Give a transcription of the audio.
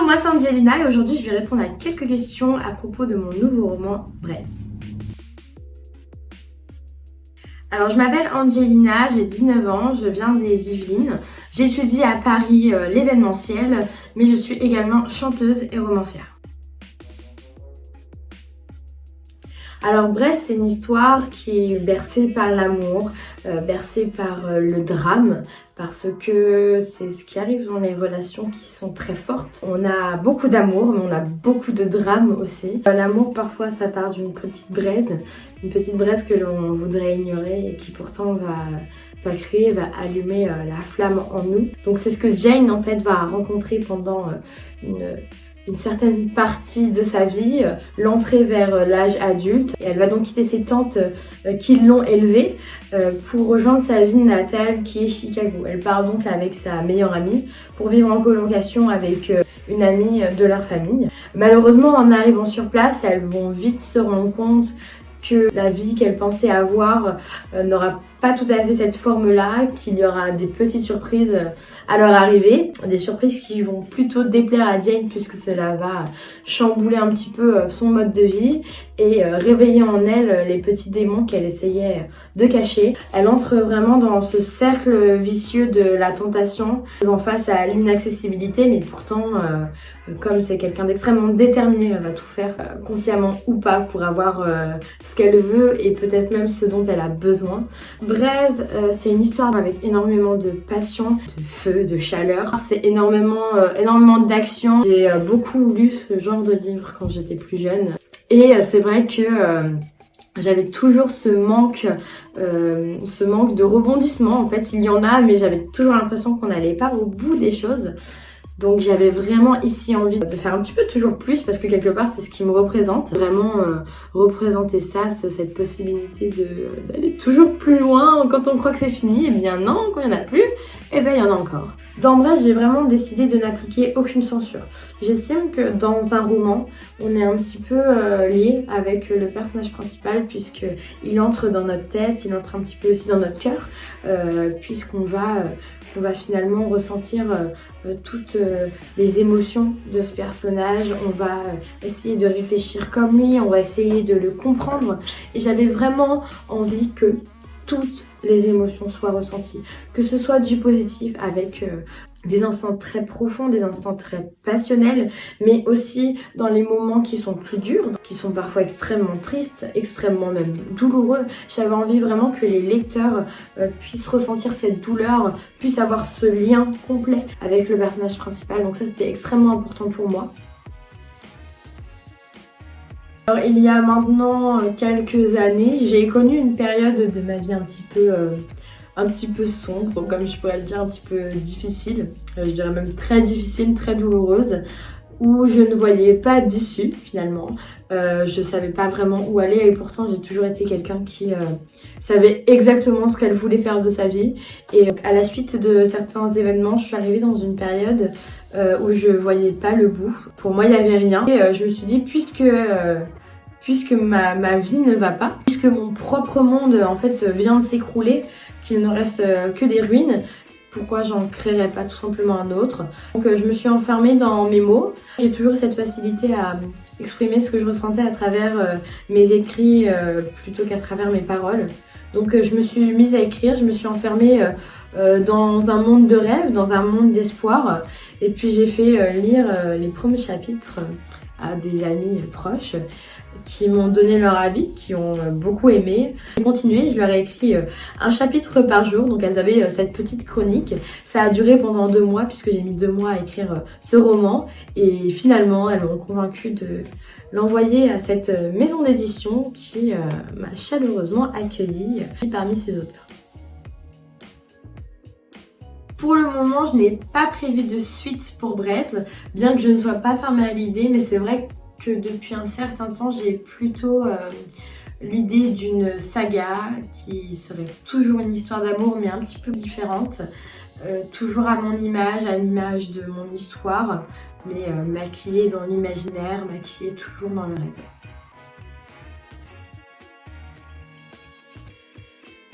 moi c'est Angelina et aujourd'hui je vais répondre à quelques questions à propos de mon nouveau roman Braise. Alors je m'appelle Angelina, j'ai 19 ans, je viens des Yvelines. J'étudie à Paris l'événementiel, mais je suis également chanteuse et romancière. Alors Braise, c'est une histoire qui est bercée par l'amour, bercée par le drame, parce que c'est ce qui arrive dans les relations qui sont très fortes. On a beaucoup d'amour, mais on a beaucoup de drame aussi. L'amour, parfois, ça part d'une petite braise que l'on voudrait ignorer et qui pourtant va créer, va allumer la flamme en nous. Donc c'est ce que Jane en fait va rencontrer pendant une certaine partie de sa vie, l'entrée vers l'âge adulte. Et elle va donc quitter ses tantes qui l'ont élevée pour rejoindre sa ville natale qui est Chicago. Elle part donc avec sa meilleure amie pour vivre en colocation avec une amie de leur famille. Malheureusement, en arrivant sur place, elles vont vite se rendre compte que la vie qu'elles pensaient avoir n'aura pas tout à fait cette forme-là, qu'il y aura des petites surprises à leur arrivée, des surprises qui vont plutôt déplaire à Jane puisque cela va chambouler un petit peu son mode de vie et réveiller en elle les petits démons qu'elle essayait de cacher. Elle entre vraiment dans ce cercle vicieux de la tentation, faisant face à l'inaccessibilité, mais pourtant, comme c'est quelqu'un d'extrêmement déterminé, elle va tout faire, consciemment ou pas, pour avoir ce qu'elle veut et peut-être même ce dont elle a besoin. Braise, c'est une histoire avec énormément de passion, de feu, de chaleur. C'est énormément d'action. J'ai beaucoup lu ce genre de livre quand j'étais plus jeune. Et c'est vrai que j'avais toujours ce manque de rebondissement. En fait, il y en a, mais j'avais toujours l'impression qu'on n'allait pas au bout des choses. Donc j'avais vraiment ici envie de faire un petit peu toujours plus parce que quelque part c'est ce qui me représente. Vraiment représenter ça, cette possibilité d'aller toujours plus loin quand on croit que c'est fini. Et bien non, quand il n'y en a plus, et bien il y en a encore. Dans Braise, j'ai vraiment décidé de n'appliquer aucune censure. J'estime que dans un roman, on est un petit peu lié avec le personnage principal puisqu'il entre dans notre tête, il entre un petit peu aussi dans notre cœur, puisqu'on va finalement ressentir toutes les émotions de ce personnage, on va essayer de réfléchir comme lui, on va essayer de le comprendre. Et j'avais vraiment envie que toutes les émotions soient ressenties, que ce soit du positif avec des instants très profonds, des instants très passionnels, mais aussi dans les moments qui sont plus durs, qui sont parfois extrêmement tristes, extrêmement même douloureux. J'avais envie vraiment que les lecteurs puissent ressentir cette douleur, puissent avoir ce lien complet avec le personnage principal, donc ça c'était extrêmement important pour moi. Alors, il y a maintenant quelques années, j'ai connu une période de ma vie un petit peu sombre, comme je pourrais le dire, un petit peu difficile, je dirais même très difficile, très douloureuse, où je ne voyais pas d'issue finalement. Je savais pas vraiment où aller et pourtant j'ai toujours été quelqu'un qui savait exactement ce qu'elle voulait faire de sa vie. Et à la suite de certains événements, je suis arrivée dans une période où je voyais pas le bout. Pour moi, il n'y avait rien. Et je me suis dit, puisque ma vie ne va pas, puisque mon propre monde en fait vient de s'écrouler, qu'il ne reste que des ruines, pourquoi j'en créerais pas tout simplement un autre? Donc je me suis enfermée dans mes mots. J'ai toujours cette facilité à exprimer ce que je ressentais à travers mes écrits plutôt qu'à travers mes paroles. Donc je me suis mise à écrire, je me suis enfermée dans un monde de rêve, dans un monde d'espoir. Et puis j'ai fait lire les premiers chapitres à des amis proches qui m'ont donné leur avis, qui ont beaucoup aimé. J'ai continué, je leur ai écrit un chapitre par jour, donc elles avaient cette petite chronique. Ça a duré pendant 2 mois puisque j'ai mis 2 mois à écrire ce roman et finalement elles m'ont convaincue de l'envoyer à cette maison d'édition qui m'a chaleureusement accueillie parmi ses auteurs. Pour le moment, je n'ai pas prévu de suite pour Braise, bien que je ne sois pas fermée à l'idée, mais c'est vrai que depuis un certain temps, j'ai plutôt l'idée d'une saga qui serait toujours une histoire d'amour, mais un petit peu différente, toujours à mon image, à l'image de mon histoire, mais maquillée dans l'imaginaire, maquillée toujours dans le rêve.